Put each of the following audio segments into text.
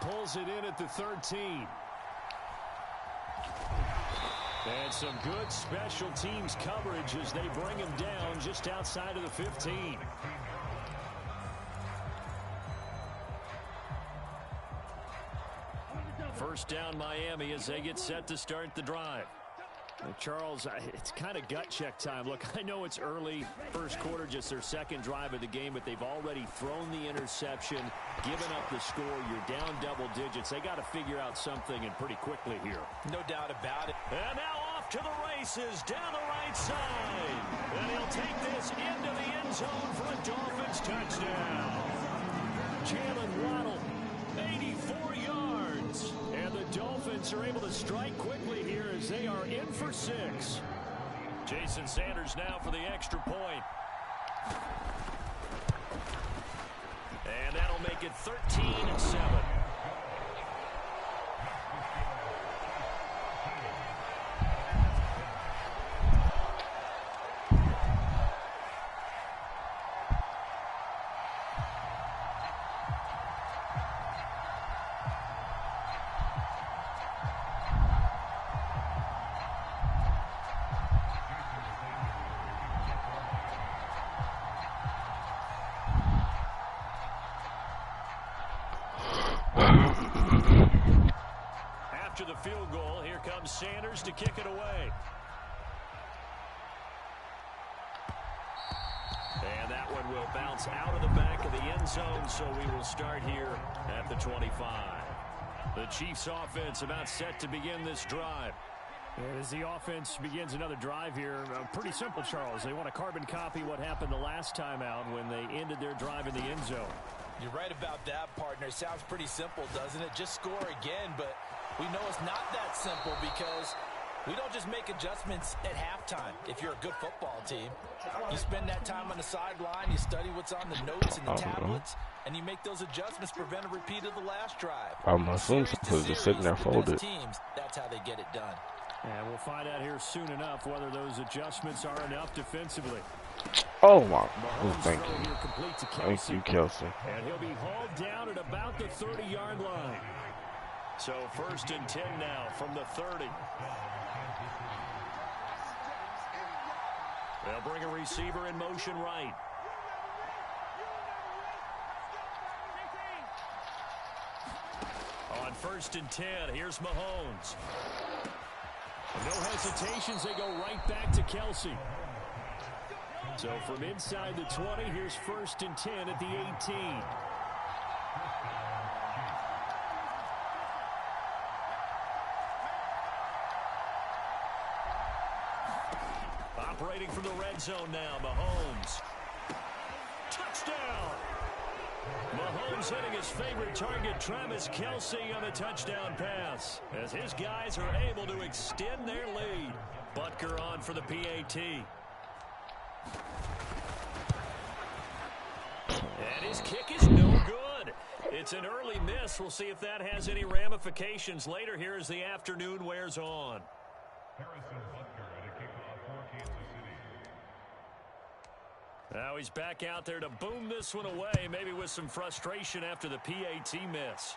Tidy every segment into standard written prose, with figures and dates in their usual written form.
pulls it in at the 13. And some good special teams coverage as they bring him down just outside of the 15. First down Miami as they get set to start the drive. Charles, it's kind of gut check time. Look, I know it's early, first quarter, just their second drive of the game, but they've already thrown the interception, given up the score. You're down double digits. They got to figure out something, and pretty quickly here. No doubt about it. And now off to the races down the right side. And he'll take this into the end zone for a Dolphins touchdown. Jalen Waddle, 84 yards. And the Dolphins are able to strike quickly here as they are in for 6. Jason Sanders now for the extra point. And that'll make it 13-7. After the field goal, here comes Sanders to kick it away. And that one will bounce out of the back of the end zone, so we will start here at the 25. The Chiefs offense about set to begin this drive. As the offense begins another drive here, pretty simple, Charles. They want to carbon copy what happened the last time out when they ended their drive in the end zone. You're right about that, partner. Sounds pretty simple, doesn't it? Just score again, but we know it's not that simple because we don't just make adjustments at halftime. If you're a good football team, you spend that time on the sideline, you study what's on the notes and the tablets, and you make those adjustments to prevent a repeat of the last drive. I'm assuming supposed to sit there folded. Teams, that's how they get it done. And we'll find out here soon enough whether those adjustments are enough defensively. Oh, my. Oh, thank you. Thank you, Kelsey. And he'll be hauled down at about the 30-yard line. So 1st and 10 now from the 30. They'll bring a receiver in motion right. On 1st and 10, here's Mahomes. No hesitations, they go right back to Kelsey. So from inside the 20, here's 1st and 10 at the 18. Operating from the red zone now, Mahomes. Touchdown! Mahomes hitting his favorite target, Travis Kelce, on a touchdown pass, as his guys are able to extend their lead. Butker on for the PAT. And his kick is no good. It's an early miss. We'll see if that has any ramifications later here as the afternoon wears on. Now he's back out there to boom this one away, maybe with some frustration after the PAT miss.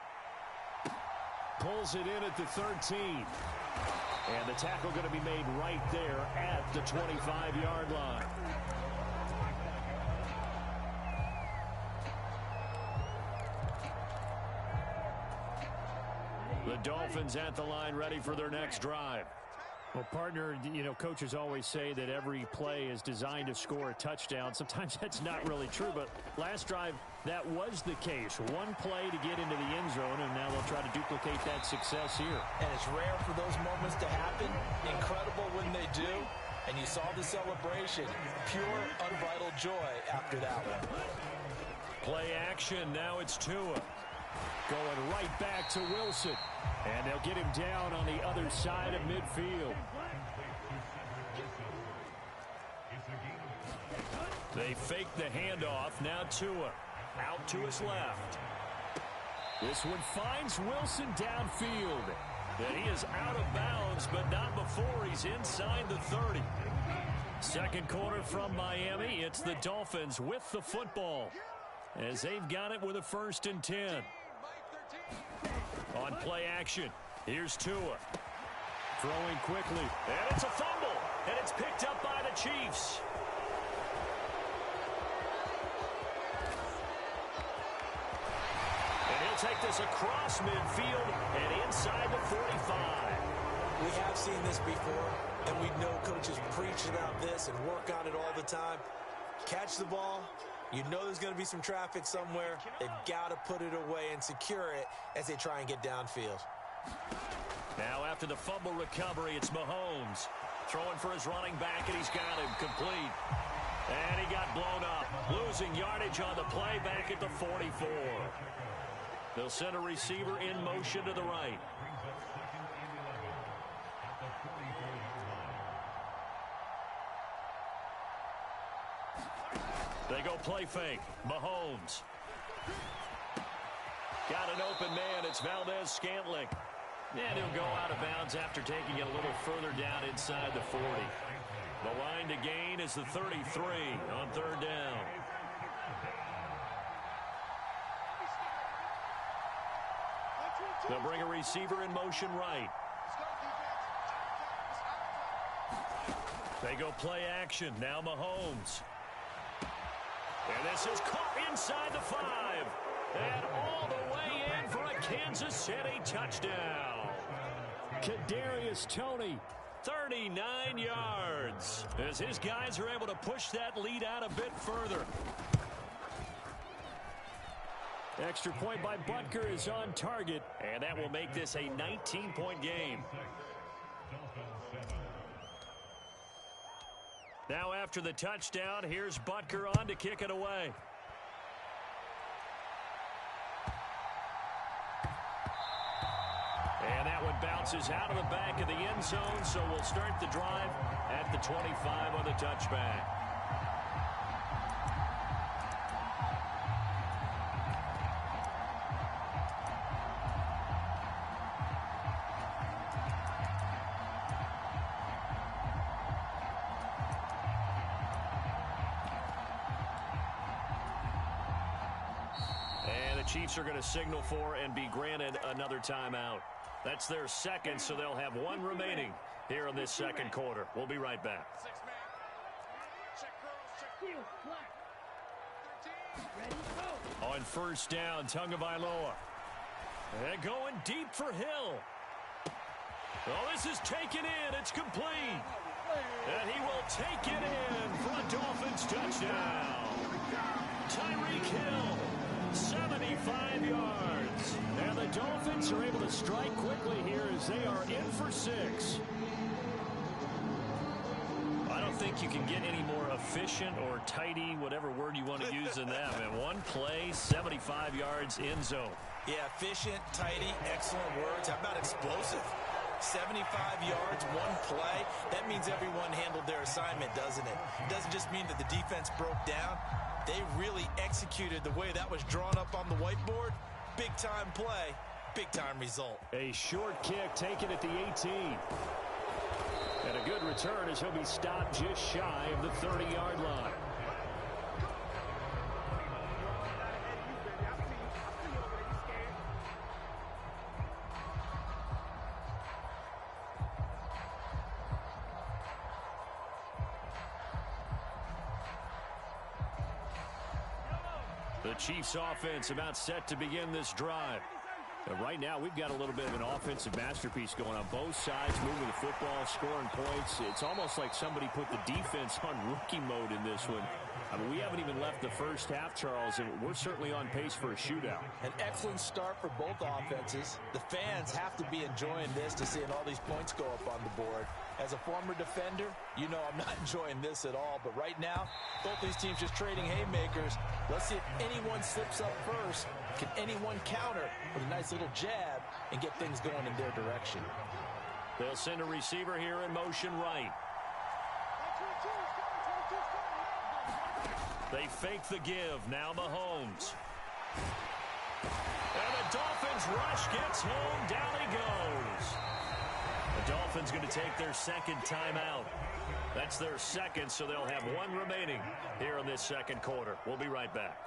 Pulls it in at the 13. And the tackle going to be made right there at the 25-yard line. The Dolphins at the line, ready for their next drive. Well, partner, you know, coaches always say that every play is designed to score a touchdown. Sometimes that's not really true, but last drive, that was the case. One play to get into the end zone, and now they'll try to duplicate that success here. And it's rare for those moments to happen. Incredible when they do. And you saw the celebration. Pure, unbridled joy after that one. Play action. Now it's Tua. Going right back to Wilson. And they'll get him down on the other side of midfield. They fake the handoff. Now Tua out to his left. This one finds Wilson downfield. And he is out of bounds, but not before he's inside the 30. Second quarter from Miami. It's the Dolphins with the football, as they've got it with a 1st and 10. On play action, here's Tua. Throwing quickly, and it's a fumble, and it's picked up by the Chiefs. And he'll take this across midfield and inside the 45. We have seen this before, and we know coaches preach about this and work on it all the time. Catch the ball. You know there's going to be some traffic somewhere. They've got to put it away and secure it as they try and get downfield. Now after the fumble recovery, it's Mahomes. Throwing for his running back, and he's got him complete. And he got blown up. Losing yardage on the play back at the 44. They'll send a receiver in motion to the right. They go play fake. Mahomes. Got an open man. It's Valdez-Scantling. And he'll go out of bounds after taking it a little further down inside the 40. The line to gain is the 33 on third down. They'll bring a receiver in motion right. They go play action. Now Mahomes. And this is caught inside the 5. And all the way in for a Kansas City touchdown. Kadarius Toney, 39 yards. As his guys are able to push that lead out a bit further. Extra point by Butker is on target. And that will make this a 19-point game. Now after the touchdown, here's Butker on to kick it away. And that one bounces out of the back of the end zone, so we'll start the drive at the 25 on the touchback. Chiefs are going to signal for and be granted another timeout. That's their second, so they'll have one remaining here in this second quarter. We'll be right back. On first down, Tagovailoa. And going deep for Hill. Oh, this is taken in. It's complete. And he will take it in for a Dolphins touchdown. Tyreek Hill. 75 yards. And the Dolphins are able to strike quickly here as they are in for 6. I don't think you can get any more efficient or tidy, whatever word you want to use than that. And one play, 75 yards in zone. Yeah, efficient, tidy, excellent words. How about explosive? 75 yards, one play. That means everyone handled their assignment, doesn't it? It doesn't just mean that the defense broke down. They really executed the way that was drawn up on the whiteboard. Big-time play, big-time result. A short kick taken at the 18. And a good return as he'll be stopped just shy of the 30-yard line. The Chiefs offense about set to begin this drive. And right now we've got a little bit of an offensive masterpiece going on both sides, moving the football, scoring points. It's almost like somebody put the defense on rookie mode in this one. I mean, we haven't even left the first half, Charles, and we're certainly on pace for a shootout. An excellent start for both offenses. The fans have to be enjoying this to seeing all these points go up on the board. As a former defender, you know I'm not enjoying this at all. But right now, both these teams just trading haymakers. Let's see if anyone slips up first. Can anyone counter with a nice little jab and get things going in their direction? They'll send a receiver here in motion right. They fake the give. Now Mahomes. And the Dolphins rush gets home. Down he goes. The Dolphins going to take their second timeout. That's their second, so they'll have one remaining here in this second quarter. We'll be right back.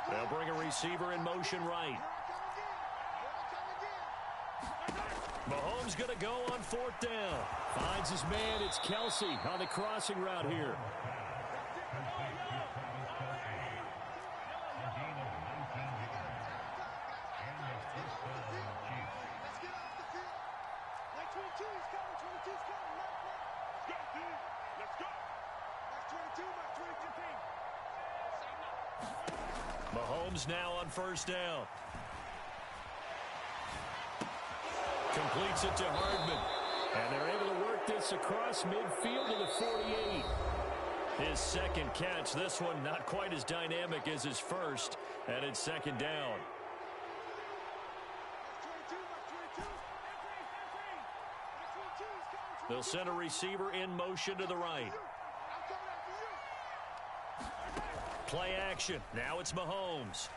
They'll bring a receiver in motion right. Mahomes going to go on 4th down. Finds his man. It's Kelsey on the crossing route here. Mahomes now on 1st down. Completes it to Hardman. And they're able to work this across midfield to the 48. His 2nd catch. This one not quite as dynamic as his first. And it's 2nd down. They'll send a receiver in motion to the right. Play action. Now it's Mahomes.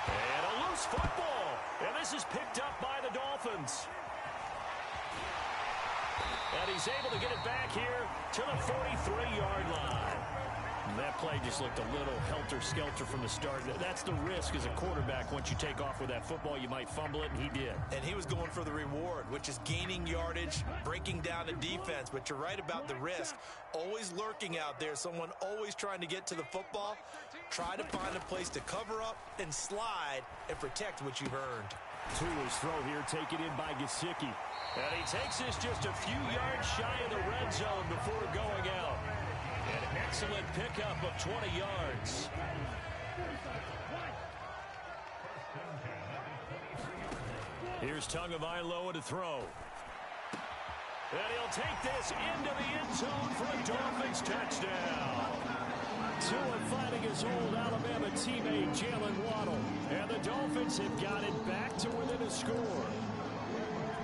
And a loose football. And this is picked up by the Dolphins. And he's able to get it back here to the 43-yard line. That play just looked a little helter-skelter from the start. That's the risk as a quarterback. Once you take off with that football, you might fumble it, and he did. And he was going for the reward, which is gaining yardage, breaking down the defense. But you're right about the risk. Always lurking out there, someone always trying to get to the football. Try to find a place to cover up and slide and protect what you've earned. Tua's throw here taken in by Gesicki. And he takes this just a few yards shy of the red zone before going out. An excellent pickup of 20 yards. Here's Tagovailoa to throw. And he'll take this into the end zone for a Dolphins touchdown. Tua fighting his old Alabama teammate Jalen Waddle. And the Dolphins have got it back to within a score.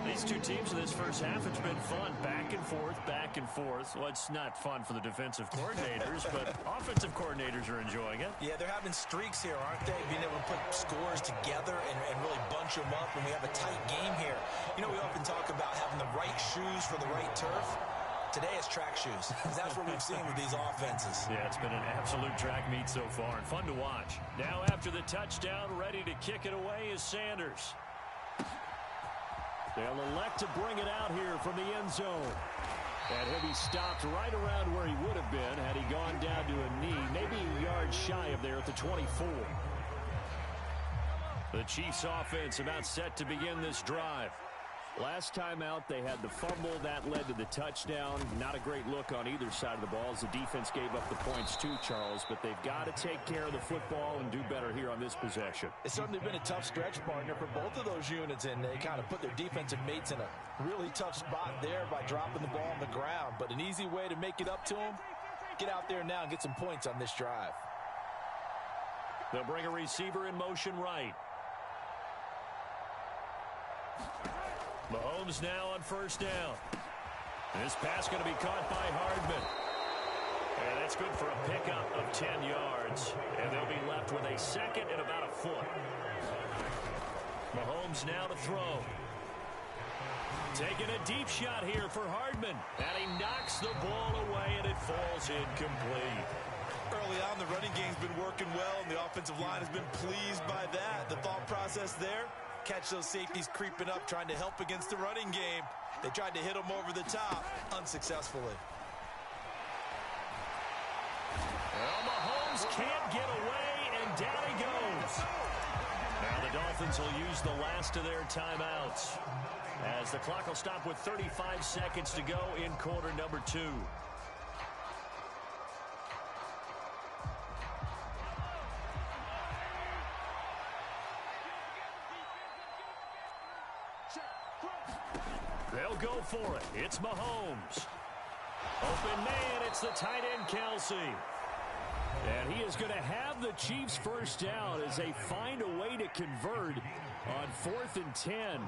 These two teams in this first half, it's been fun. Back and forth, back and forth. Well, it's not fun for the defensive coordinators, but offensive coordinators are enjoying it. Yeah, they're having streaks here, aren't they? Being able to put scores together and really bunch them up, and we have a tight game here. You know, we often talk about having the right shoes for the right turf. Today it's track shoes. That's what we've seen with these offenses. Yeah, it's been an absolute track meet so far, and fun to watch. Now after the touchdown, ready to kick it away is Sanders. They'll elect to bring it out here from the end zone. And he'll be stopped right around where he would have been had he gone down to a knee, maybe a yard shy of there at the 24. The Chiefs offense about set to begin this drive. Last time out, they had the fumble. That led to the touchdown. Not a great look on either side of the ball as the defense gave up the points too, Charles. But they've got to take care of the football and do better here on this possession. It's certainly been a tough stretch, partner, for both of those units, and they kind of put their defensive mates in a really tough spot there by dropping the ball on the ground. But an easy way to make it up to them, get out there now and get some points on this drive. They'll bring a receiver in motion right. Mahomes now on 1st down. This pass going to be caught by Hardman. And that's good for a pickup of 10 yards. And they'll be left with a 2nd and about a foot. Mahomes now to throw. Taking a deep shot here for Hardman. And he knocks the ball away, and it falls incomplete. Early on, the running game's been working well, and the offensive line has been pleased by that. The thought process there, catch those safeties creeping up, trying to help against the running game. They tried to hit them over the top, unsuccessfully. Well, Mahomes can't get away, and down he goes. Now the Dolphins will use the last of their timeouts, as the clock will stop with 35 seconds to go in quarter number 2. They'll go for it. It's Mahomes. Open man, it's the tight end Kelsey. And he is going to have the Chiefs first down as they find a way to convert on 4th and 10.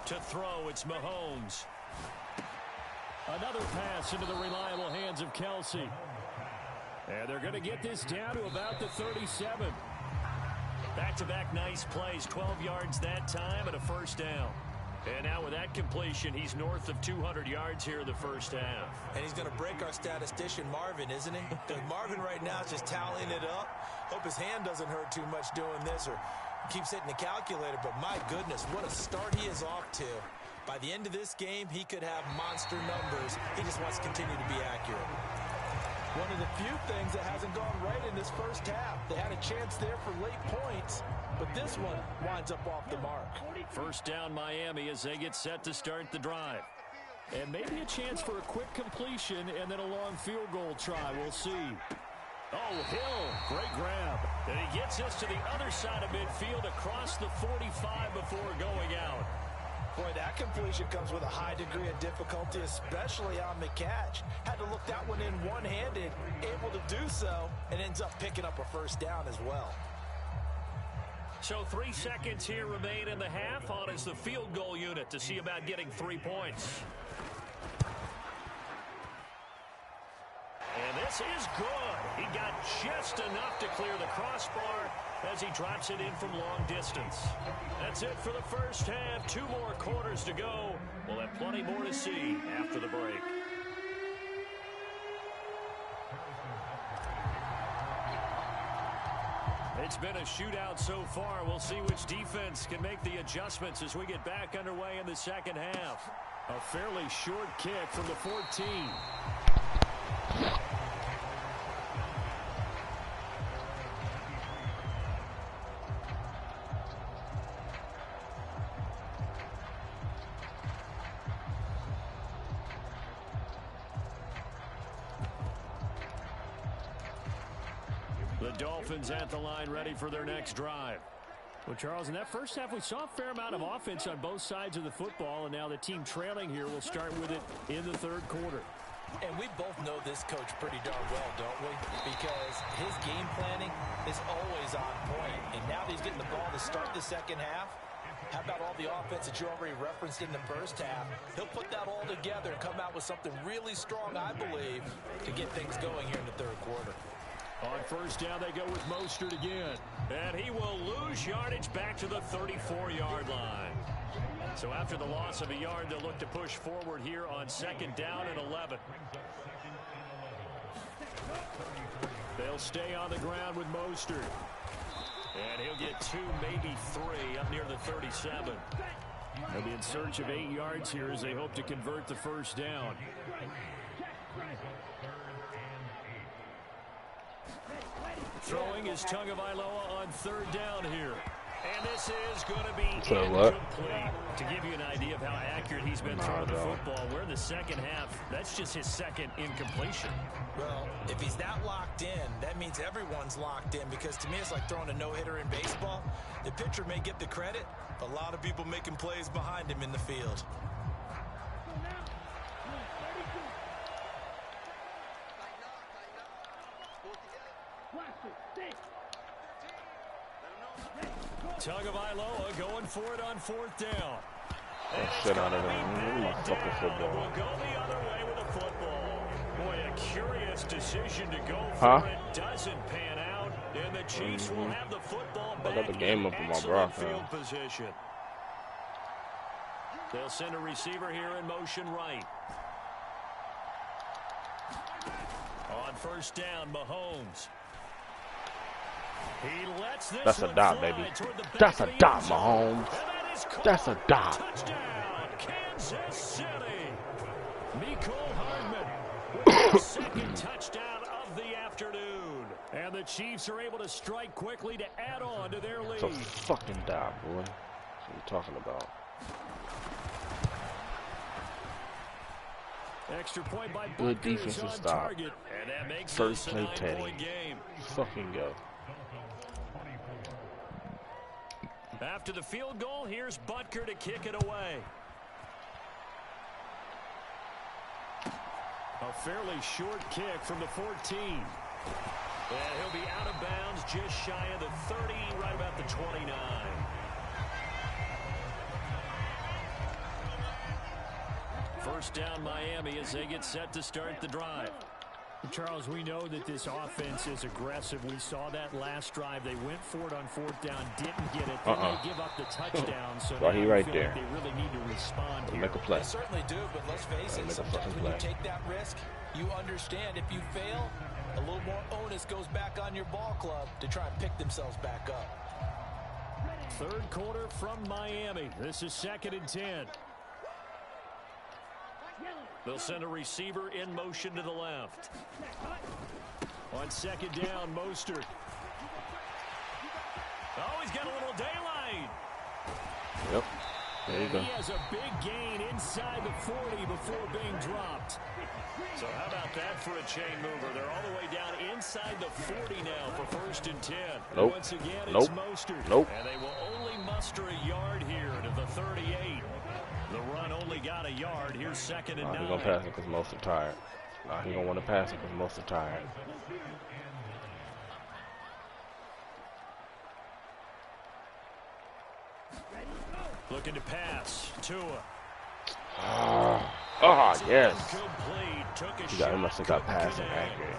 To throw, it's Mahomes. Another pass into the reliable hands of Kelsey. And they're going to get this down to about the 37. Back-to-back nice plays, 12 yards that time and a first down. And now with that completion, he's north of 200 yards here in the first half. And he's going to break our statistician, Marvin, isn't he? Because Marvin right now is just tallying it up. Hope his hand doesn't hurt too much doing this or keeps hitting the calculator. But my goodness, what a start he is off to. By the end of this game, he could have monster numbers. He just wants to continue to be accurate. One of the few things that hasn't gone right in this first half. They had a chance there for late points, but this one winds up off the mark. First down Miami as they get set to start the drive. And maybe a chance for a quick completion and then a long field goal try. We'll see. Oh, Hill, great grab. And he gets us to the other side of midfield across the 45 before going out. Boy, that completion comes with a high degree of difficulty, especially on the catch. Had to look that one in one-handed, able to do so, and ends up picking up a first down as well. So 3 seconds here remain in the half. On is the field goal unit to see about getting 3 points. And this is good. He got just enough to clear the crossbar as he drops it in from long distance. That's it for the first half. 2 more quarters to go. We'll have plenty more to see after the break. It's been a shootout so far. We'll see which defense can make the adjustments as we get back underway in the second half. A fairly short kick from the 14. The Dolphins at the line ready for their next drive. Well, Charles, in that first half, we saw a fair amount of offense on both sides of the football, and now the team trailing here will start with it in the third quarter. And we both know this coach pretty darn well, don't we? Because his game planning is always on point. And now that he's getting the ball to start the second half, how about all the offense that you already referenced in the first half? He'll put that all together and come out with something really strong, I believe, to get things going here in the third quarter. On first down, they go with Mostert again. And he will lose yardage back to the 34-yard line. So after the loss of a yard, they'll look to push forward here on second down and 11. They'll stay on the ground with Mostert. And he'll get 2, maybe 3 up near the 37. They'll be in search of 8 yards here as they hope to convert the first down. Throwing is Tagovailoa on third down here. And this is going to be incomplete. To give you an idea of how accurate he's been throwing the football, we're in the second half. That's just his second incompletion. Well, if he's that locked in, that means everyone's locked in, because to me it's like throwing a no-hitter in baseball. The pitcher may get the credit, but a lot of people making plays behind him in the field. Tagovailoa going for it on fourth down. Shit out of there. My fucking football. We'll go the other way with the football. Boy, a curious decision to go for it. Doesn't pan out, and the Chiefs will have the football back. I got the game up in my bra. Field position. They'll send a receiver here in motion right. On first down, Mahomes. He lets this That's a dot, baby. That's a dot, Mahomes. That's a dot. Touchdown, Kansas City. Mecole Hardman with the second touchdown of the afternoon. And the Chiefs are able to strike quickly to add on to their lead. It's a fucking dot, boy. That's what you talking about. Extra point by Good Butker defensive on stop. target. And that makes First this a play, Teddy. 9-point game. Fucking go. After the field goal, here's Butker to kick it away. A fairly short kick from the 14. And he'll be out of bounds just shy of the 30, right about the 29. first down Miami as they get set to start the drive. Charles, we know that this offense is aggressive. We saw that last drive. They went for it on fourth down, didn't get it. Then they give up the touchdown. So now he right there. Like they really need to respond here. Make a play. They certainly do, but let's face it, sometimes when you take that risk, you understand if you fail, a little more onus goes back on your ball club to try and pick themselves back up. Third quarter from Miami. This is 2nd and 10. They'll send a receiver in motion to the left. On 2nd down, Mostert. Oh, he's got a little daylight. Yep. There you go. He has a big gain inside the 40 before being dropped. So how about that for a chain mover? They're all the way down inside the 40 now for 1st and 10. Nope. Once again, Nope. it's Mostert. Nope. And they will only muster a yard here to the 38. The run only got a yard. Here's 2nd and 9. He's going to pass it because most are tired. He don't want to pass it because most are tired. Looking to pass. Tua. Yes. Incomplete. Took a He shot. must have got Couldn't passing connect. accurate.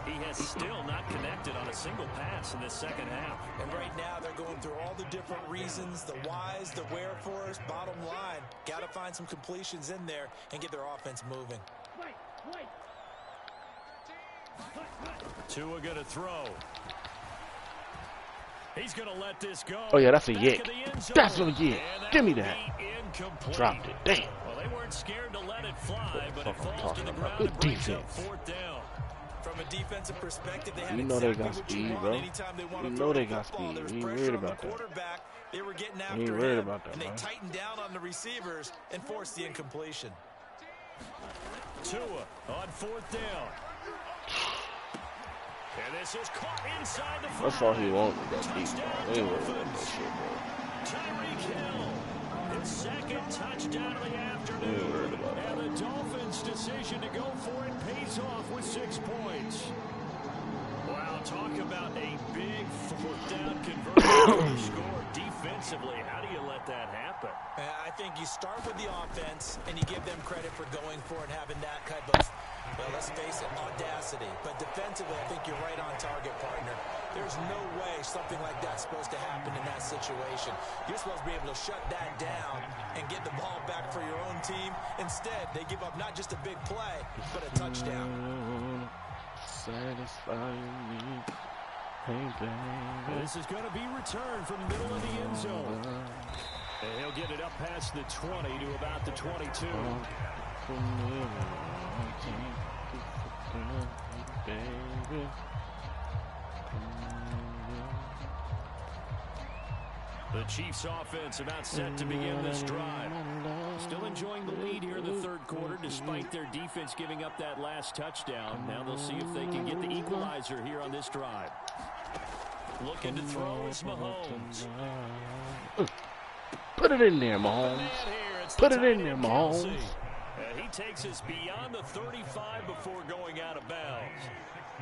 He has still not connected on a single pass in this second half. And right now, they're going through all the different reasons, the whys, the wherefores. Bottom line, got to find some completions in there and get their offense moving. Tua going to throw. He's going to let this go. Oh, yeah, that's a Back yick. of the end zone. That's a yick. And Give me will that. be incomplete. Dropped it. Damn. Well, they weren't scared to let it fly, but it Fuck I'm falls to the talking about. ground and Good brings up defense. 4th down. From a defensive perspective, they had You know they exactly got what you speed, want bro. anytime they want You to know throw they the got football. speed. There was You ain't pressure worried on the about that. quarterback. They were getting You after ain't him, worried about that, and they man. tightened down on the receivers and forced the incompletion. Tua on 4th down. And this is caught inside the 5. That's all he wanted, that deep Touchdown, ball. They ain't worried about Dolphins. that shit, bro. Tyreek Hill, his 2nd touchdown of the They ain't afternoon. worried about that. And the Dolphins' decision to go for it pays off with 6 points. Wow, talk about a big 4th down conversion score defensively. How do you let that happen? I think you start with the offense, and you give them credit for going for it and having that type of, well, let's face it, audacity. But defensively, I think you're right on target, partner. There's no way something like that's supposed to happen in that situation. You're supposed to be able to shut that down and get the ball back for your own team. Instead, they give up not just a big play, but a touchdown. Satisfying me. Hey, baby. This is going to be returned from the middle of the end zone. And he'll get it up past the 20 to about the 22. The Chiefs offense about set to begin this drive. Still enjoying the lead here in the 3rd quarter despite their defense giving up that last touchdown. Now they'll see if they can get the equalizer here on this drive. Looking to throw is Mahomes. Put it in there, Mahomes. Put it in there, Mahomes. And he takes us beyond the 35 before going out of bounds.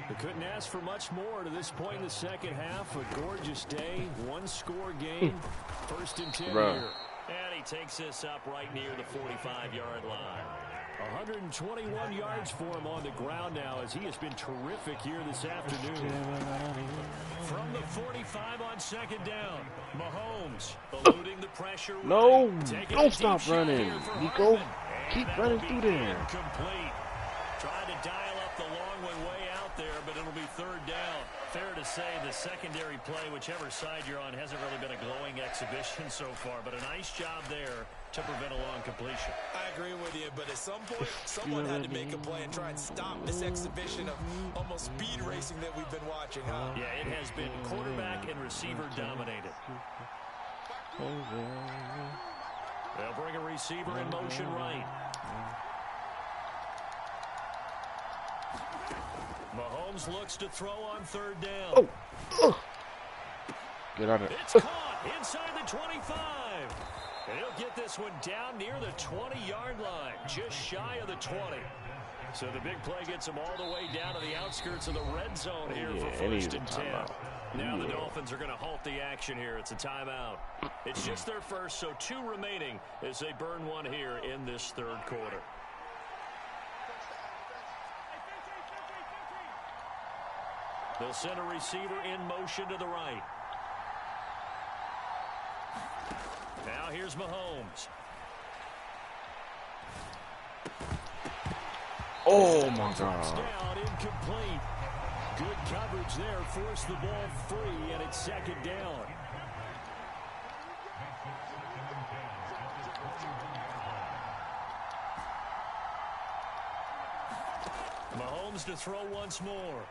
They couldn't ask for much more to this point in the second half. A gorgeous day, 1-score game, 1st and 10 Bro. here. And he takes this up right near the 45-yard line. 121 yards for him on the ground now as he has been terrific here this afternoon. From the 45 on 2nd down, Mahomes eluding the pressure. No, Taking don't a stop deep shot running. here for Nico, Hardman. keep And running that through will be there. Incomplete. Trying to dial up the long one way out there, but it'll be 3rd down. Fair to say the secondary play, whichever side you're on, hasn't really been a glowing exhibition so far, but a nice job there to prevent a long completion. I agree with you, but at some point, someone had to make a play and try and stop this exhibition of almost speed racing that we've been watching, huh? Yeah, it has been quarterback and receiver dominated. They'll bring a receiver in motion right. Mahomes looks to throw on 3rd down. Get out of there. It's caught inside the 25. And he'll get this one down near the 20-yard line, just shy of the 20. So the big play gets him all the way down to the outskirts of the red zone here for 1st and 10. Now the Dolphins are going to halt the action here. It's a timeout. It's just their first, so 2 remaining as they burn one here in this 3rd quarter. They'll send a receiver in motion to the right. Now here's Mahomes. Oh, my God. Down, incomplete. Good coverage there. Forced the ball free, and it's second down. Mahomes to throw once more.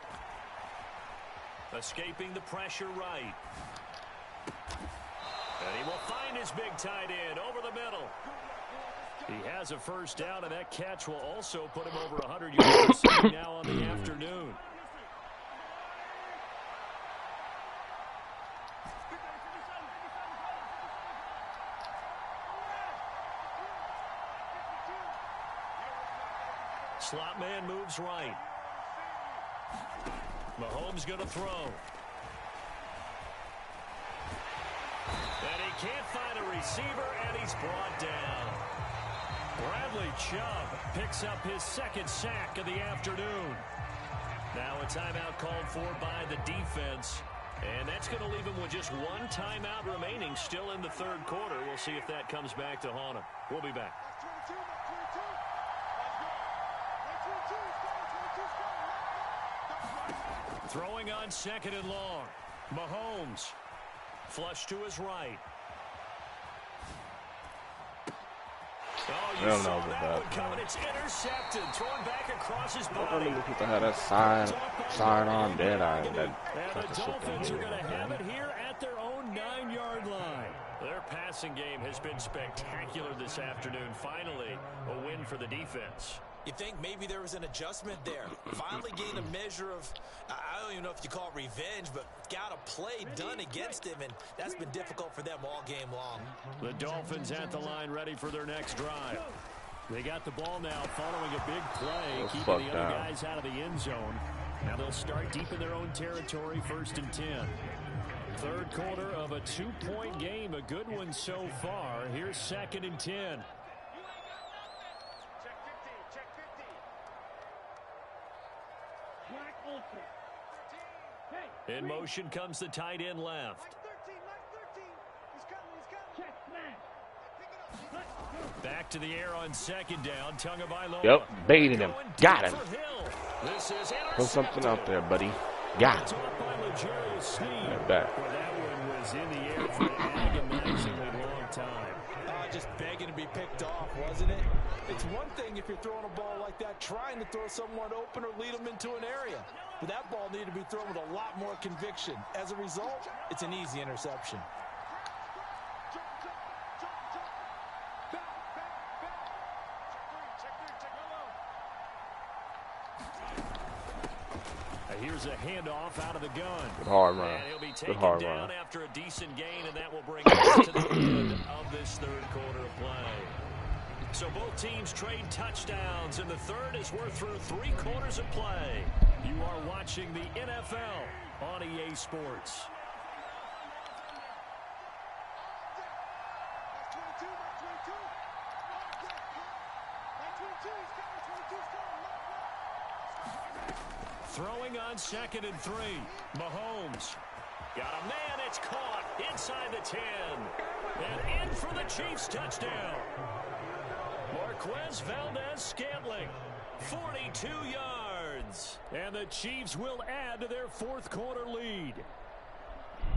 Escaping the pressure right. And he will find his big tight end over the middle. He has a first down, and that catch will also put him over 100 yards now on the afternoon. Slot man moves right. Mahomes going to throw. And he can't find a receiver, and he's brought down. Bradley Chubb picks up his second sack of the afternoon. Now a timeout called for by the defense. And that's going to leave him with just one timeout remaining still in the third quarter. We'll see if that comes back to haunt him. We'll be back. Throwing on second and long. Mahomes. Flush to his right. Oh, you saw that one coming. It's intercepted. Thrown back across his body. People had that sign on dead eye. And the Dolphins are going to have it here at their own 9-yard line. Their passing game has been spectacular this afternoon. Finally, a win for the defense. You think maybe there was an adjustment there. Finally gained a measure of, I don't even know if you call it revenge, but got a play done against him, and that's been difficult for them all game long. The Dolphins at the line ready for their next drive. They got the ball now following a big play, keeping the other guys out of the end zone. Now they'll start deep in their own territory, 1st and 10. Third quarter of a 2-point game, a good one so far. Here's 2nd and 10. In motion comes the tight end left. Back to the air on 2nd down. Tagovailoa. Yep, baited him. Got him. Put something out there, buddy. Got him. Right back. Well, that one was in the air for an agonizingly long time. Just begging to be picked off, wasn't it? It's one thing if you're throwing a ball like that, trying to throw someone open or lead them into an area. But that ball needed to be thrown with a lot more conviction. As a result, it's an easy interception. Here's a handoff out of the gun. Good hard run. And he'll be taken hard down run. after a decent gain, and that will bring us to the end of this third quarter of play. So both teams trade touchdowns, and the third as we're through 3 quarters of play. You are watching the NFL on EA Sports. Throwing on 2nd and 3. Mahomes. Got a man. It's caught inside the 10. And in for the Chiefs touchdown. Marquez Valdez-Scantling. 42 yards. And the Chiefs will add to their 4th quarter lead.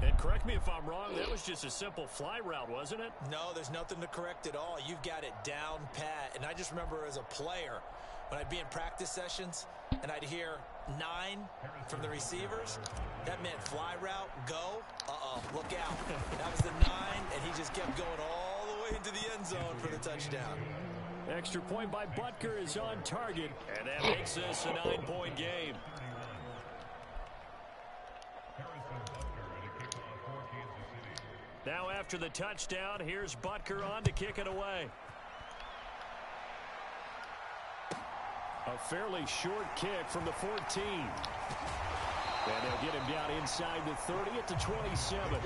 And correct me if I'm wrong, that was just a simple fly route, wasn't it? No, there's nothing to correct at all. You've got it down pat. And I just remember as a player, when I'd be in practice sessions and I'd hear 9 from the receivers, that meant fly route, go, look out. That was the 9, and he just kept going all the way into the end zone for the touchdown. Extra point by Butker is on target, and that makes this a 9-point game. Now after the touchdown, here's Butker on to kick it away. A fairly short kick from the 14. And they'll get him down inside the 30 at the 27.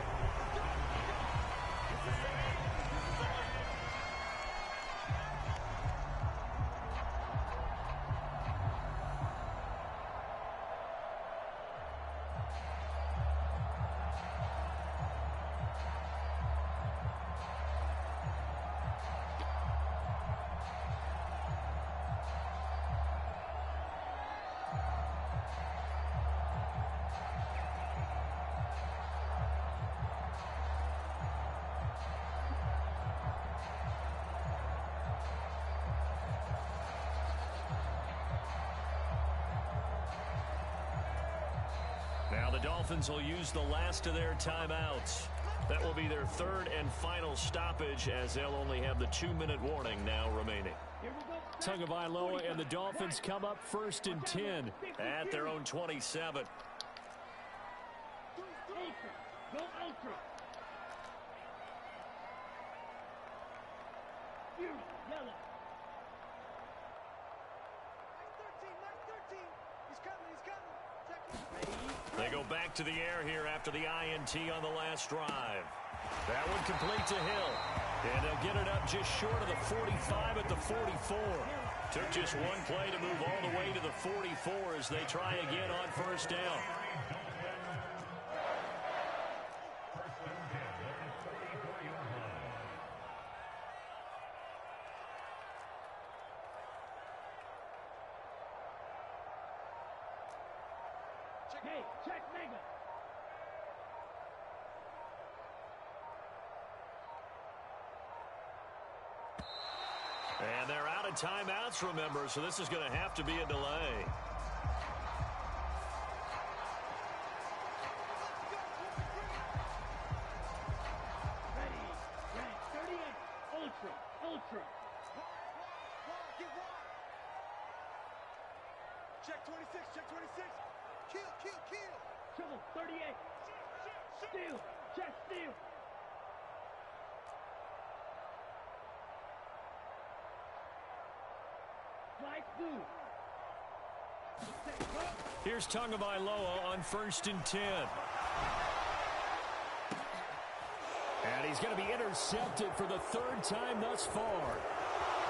Now the Dolphins will use the last of their timeouts. That will be their third and final stoppage, as they'll only have the 2-minute warning now remaining. Tagovailoa and the Dolphins come up 1st and 10 at their own 27. Go ultra. Yellow. 13. He's coming. They go back to the air here after the INT on the last drive. That one complete to Hill. And they'll get it up just short of the 45 at the 44. Took just one play to move all the way to the 44 as they try again on 1st down. Hey, check Mega. And they're out of timeouts, remember, so this is going to have to be a delay. Ready. 38. Ultra. Get wide. Check 26. Kill. Trouble, 38. Steal. Check steal. Flight blue. Here's Tagovailoa on 1st and 10. And he's going to be intercepted for the 3rd time thus far.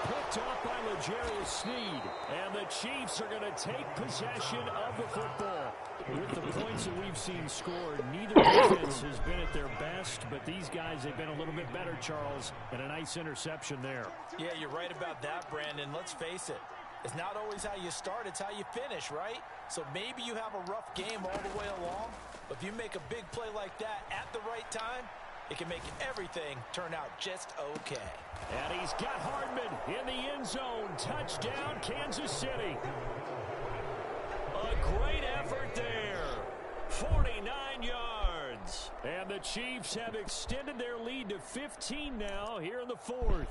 Picked off by L'Jarius Sneed. And the Chiefs are going to take possession of the football. With the points that we've seen scored, neither defense has been at their best, but these guys have been a little bit better, Charles, and a nice interception there. Yeah, you're right about that, Brandon. Let's face it. It's not always how you start, it's how you finish, right? So maybe you have a rough game all the way along, but if you make a big play like that at the right time, it can make everything turn out just okay. And he's got Hardman in the end zone. Touchdown, Kansas City. A great effort there. 49 yards. And the Chiefs have extended their lead to 15 now here in the 4th.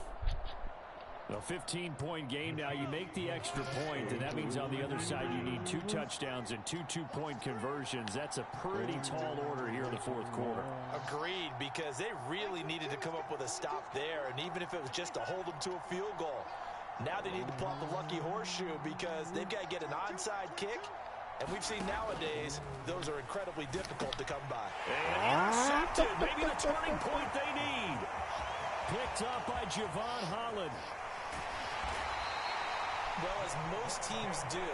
A 15-point game now. You make the extra point, and that means on the other side you need 2 touchdowns and 2 two-point conversions. That's a pretty tall order here in the 4th quarter. Agreed, because they really needed to come up with a stop there, and even if it was just to hold them to a field goal. Now they need to pull out the lucky horseshoe because they've got to get an onside kick, and we've seen nowadays those are incredibly difficult to come by. And intercepted, maybe the turning point they need. Picked up by Javon Holland. Well, as most teams do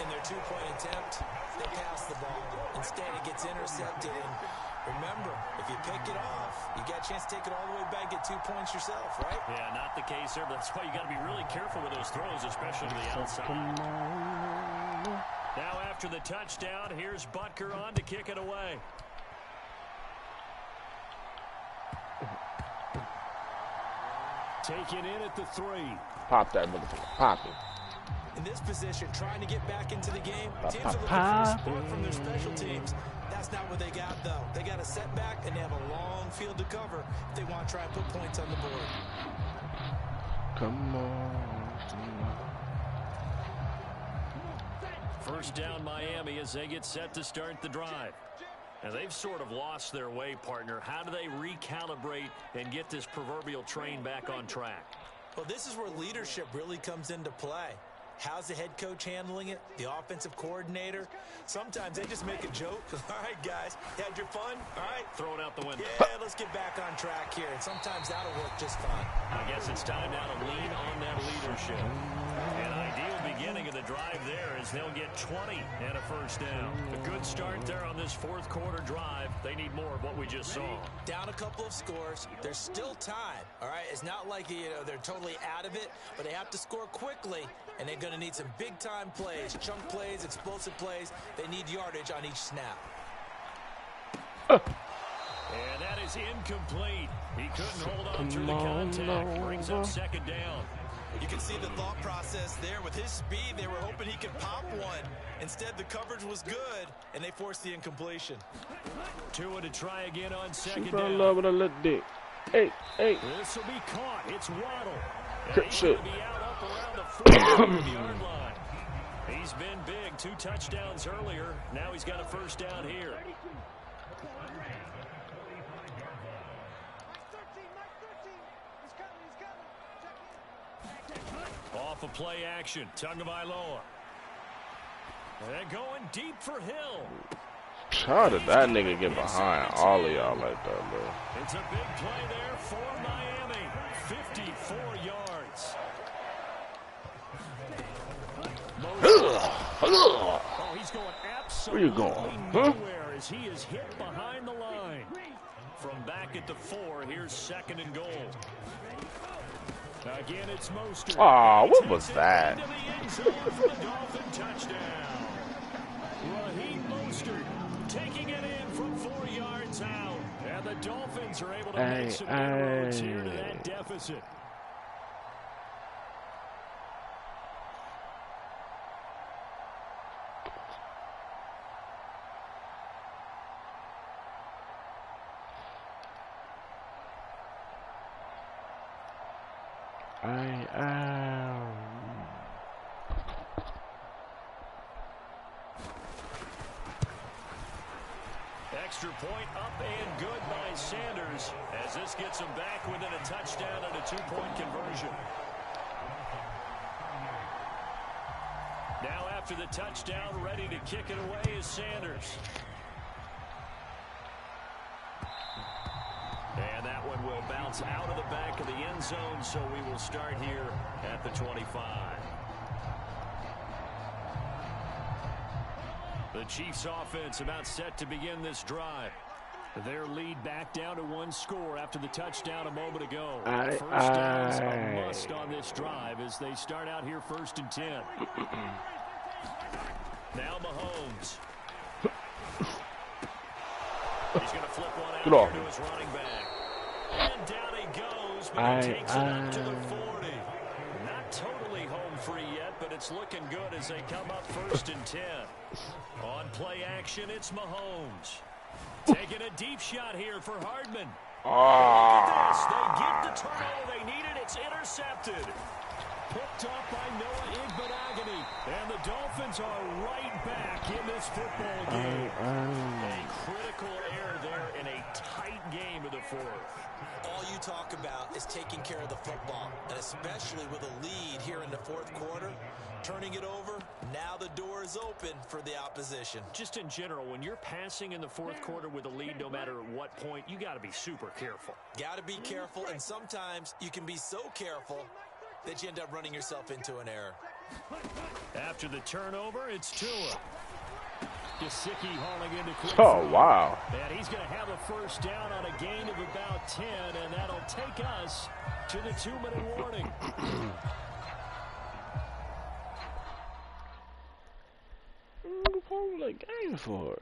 in their 2-point attempt, they pass the ball. Instead, it gets intercepted. And remember, if you pick it off, you got a chance to take it all the way back, get 2 points yourself, right? Yeah, not the case there, but that's why you got to be really careful with those throws, especially to the outside. Now, after the touchdown, here's Butker on to kick it away. Taken in at the 3. Pop that motherfucker. Pop it. In this position, trying to get back into the game, teams are looking for support from their special teams. That's not what they got, though. They got a setback, and they have a long field to cover if they want to try and put points on the board. Come on. 1st down Miami as they get set to start the drive. And they've sort of lost their way, partner. How do they recalibrate and get this proverbial train back on track? Well, this is where leadership really comes into play. How's the head coach handling it? The offensive coordinator? Sometimes they just make a joke. All right, guys, you had your fun? All right. Throw it out the window. Yeah, let's get back on track here. And sometimes that'll work just fine. I guess it's time now to lean on that leadership. An ideal beginning of the drive there as they'll get 20 and a 1st down. A good start there on this 4th quarter drive. They need more of what we just saw. Down a couple of scores. There's still time. All right, it's not like they're totally out of it, but they have to score quickly, and they're going to need some big-time plays, chunk plays, explosive plays. They need yardage on each snap. And that is incomplete. He couldn't hold on through the contact. Brings up 2nd down. You can see the thought process there. With his speed, they were hoping he could pop one. Instead, the coverage was good, and they forced the incompletion. Tua to try again on second She fell in down. love with a little dick. Hey. This will be caught. It's Waddle. Good And he's shit. going to be out up around the 40-yard line. He's been big. 2 touchdowns earlier. Now he's got a first down here. Off of play action. Tagovailoa. They're going deep for Hill. How did that nigga get behind all of y'all like that, bro? It's a big play there for Miami. 54 yards. Oh, he's going absolutely Where you going? Huh? nowhere as he is hit behind the line. From back at the 4, here's second and goal. Again, it's Mostert. Aw, what He was takes it that? into the end zone for the Dolphin touchdown. Raheem Mostert taking it in from 4 yards out. And the Dolphins are able to make some inroads here to that deficit. I am. Extra point up and good by Sanders as this gets him back within a touchdown and a 2-point conversion. Now after the touchdown, ready to kick it away is Sanders. And that one will bounce out of the back of the end zone, so we will start here at the 25. The Chiefs offense about set to begin this drive. Their lead back down to 1 score after the touchdown a moment ago. First down's a must on this drive as they start out here 1st and 10. Now Mahomes. He's going to flip one out here to his running back. And down he goes, but he takes it up to the 40. Not totally home free yet, but it's looking good as they come up 1st and 10. On play action, it's Mahomes. Taking a deep shot here for Hardman. Look at this. They get the turnover they needed. It's intercepted. Picked off by Noah Igbenogany. And the Dolphins are right back in this football game. A critical error there in a tight game of the 4th. All you talk about is taking care of the football, and especially with a lead here in the 4th quarter, turning it over, now the door is open for the opposition. Just in general, when you're passing in the 4th quarter with a lead, no matter at what point, you got to be super careful. Got to be careful, and sometimes you can be so careful that you end up running yourself into an error. After the turnover, it's Tua. Gesicki hauling into quick. Oh, wow. And he's going to have a first down on a gain of about 10, and that'll take us to the 2-minute warning. What was that game for?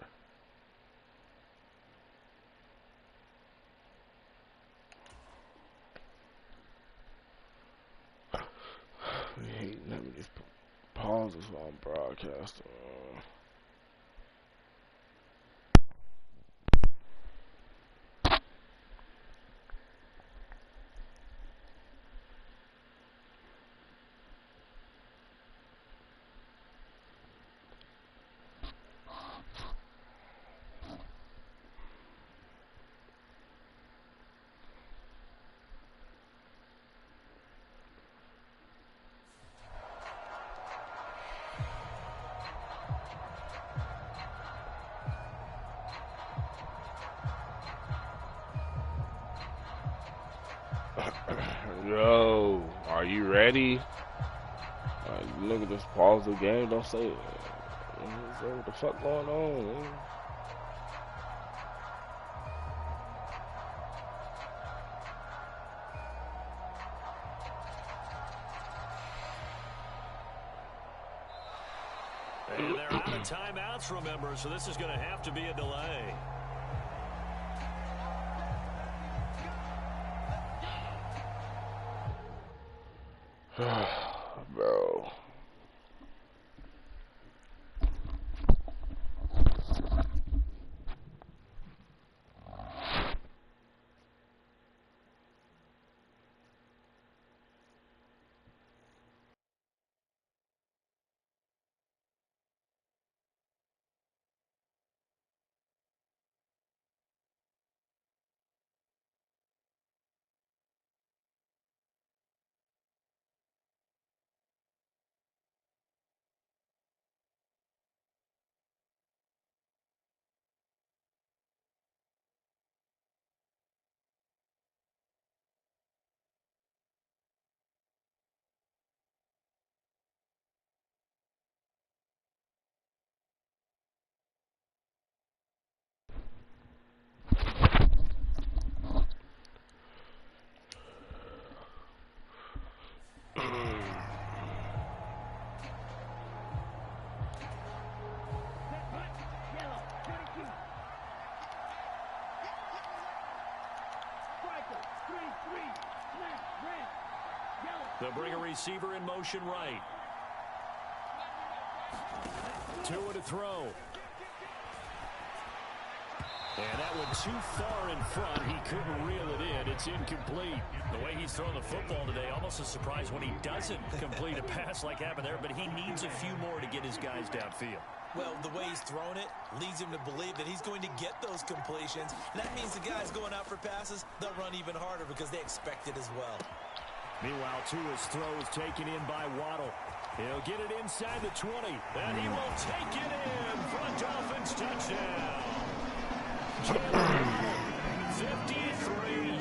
I hate having these pauses while I'm broadcasting. Yo, are you ready? Look at this pause the game. Don't say it. What the fuck going on, man? And they're out of timeouts, remember, so this is going to have to be a delay. Bro. Yellow, 22. Striker, 3-3. Flat, red. Yellow. They'll bring a receiver in motion right. 2 to throw. And that went too far in front. He couldn't reel it in. It's incomplete. The way he's throwing the football today, almost a surprise when he doesn't complete a pass like happened there, but he needs a few more to get his guys downfield. Well, the way he's thrown it leads him to believe that he's going to get those completions. And that means the guys going out for passes, they'll run even harder because they expect it as well. Meanwhile, Tua's throw is taken in by Waddle. He'll get it inside the 20, and he will take it in for a Dolphins touchdown. 53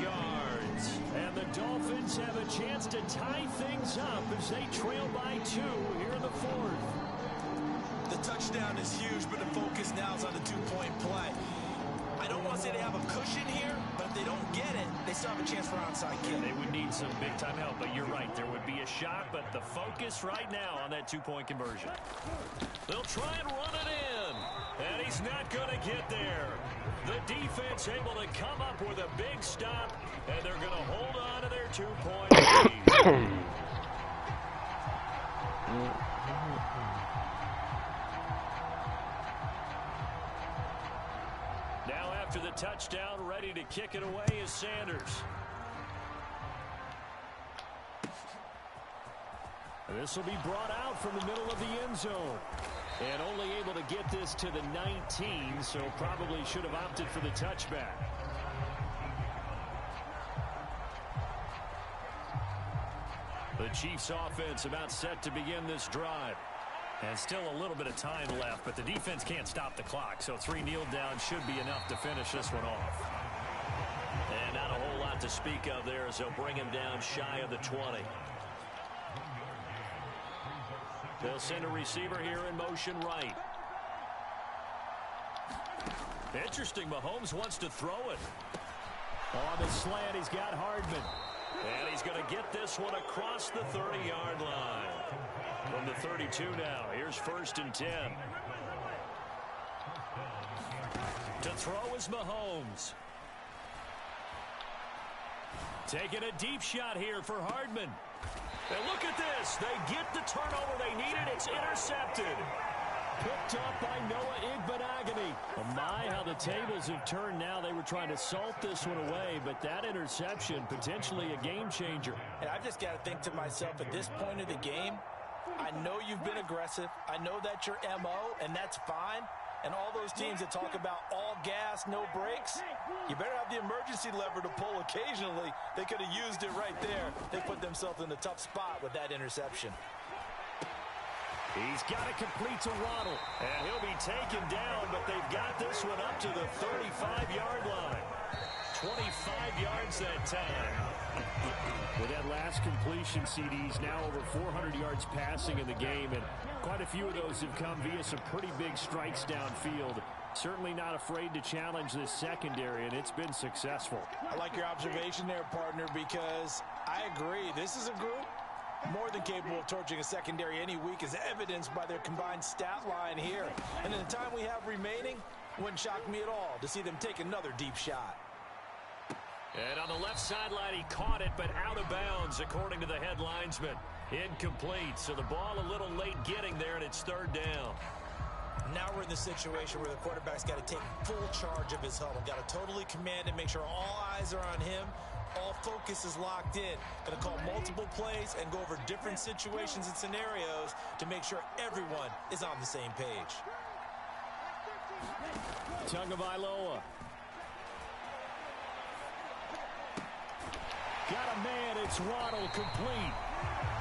yards. And the Dolphins have a chance to tie things up as they trail by 2 here in the 4th. The touchdown is huge, but the focus now is on the 2-point play. I don't want to say they have a cushion here, but if they don't get it, they still have a chance for onside kick. They would need some big-time help, but you're right. There would be a shot, but the focus right now on that 2-point conversion. They'll try and run it in, and he's not going to get there. The defense able to come up with a big stop, and they're going to hold on to their 2-point lead. Now after the touchdown, ready to kick it away is Sanders. This will be brought out from the middle of the end zone. And only able to get this to the 19, so probably should have opted for the touchback. The Chiefs offense about set to begin this drive. And still a little bit of time left, but the defense can't stop the clock, so 3 kneel down should be enough to finish this one off. And not a whole lot to speak of there as they'll bring him down shy of the 20. They'll send a receiver here in motion right. Interesting, Mahomes wants to throw it. On the slant, he's got Hardman. And he's going to get this one across the 30-yard line. From the 32 now, here's 1st and 10. To throw is Mahomes. Taking a deep shot here for Hardman. And look at this. They get the turnover they needed. It's intercepted. Picked up by Noah Igbinoghene. Oh my, how the tables have turned now. They were trying to salt this one away, but that interception, potentially a game changer. And I've just got to think to myself, at this point of the game, I know you've been aggressive. I know that's your MO, and that's fine. And all those teams that talk about all gas, no brakes, you better have the emergency lever to pull occasionally. They could have used it right there. They put themselves in a tough spot with that interception. He's got it complete to Waddle, and he'll be taken down, but they've got this one up to the 35-yard line. 25 yards that time. With that last completion, CD's now over 400 yards passing in the game, and quite a few of those have come via some pretty big strikes downfield. Certainly not afraid to challenge this secondary, and it's been successful. I like your observation there, partner, because I agree. This is a group more than capable of torching a secondary any week, as evidenced by their combined stat line here. And in the time we have remaining, it wouldn't shock me at all to see them take another deep shot. And on the left sideline, he caught it, but out of bounds, according to the head linesman. Incomplete, so the ball a little late getting there, and it's third down. Now we're in the situation where the quarterback's got to take full charge of his huddle. Got to totally command and make sure all eyes are on him. All focus is locked in. Going to call multiple plays and go over different situations and scenarios to make sure everyone is on the same page. Tagovailoa. Got a man, it's Waddle, complete.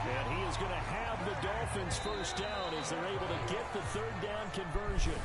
And he is going to have the Dolphins first down as they're able to get the third down conversion.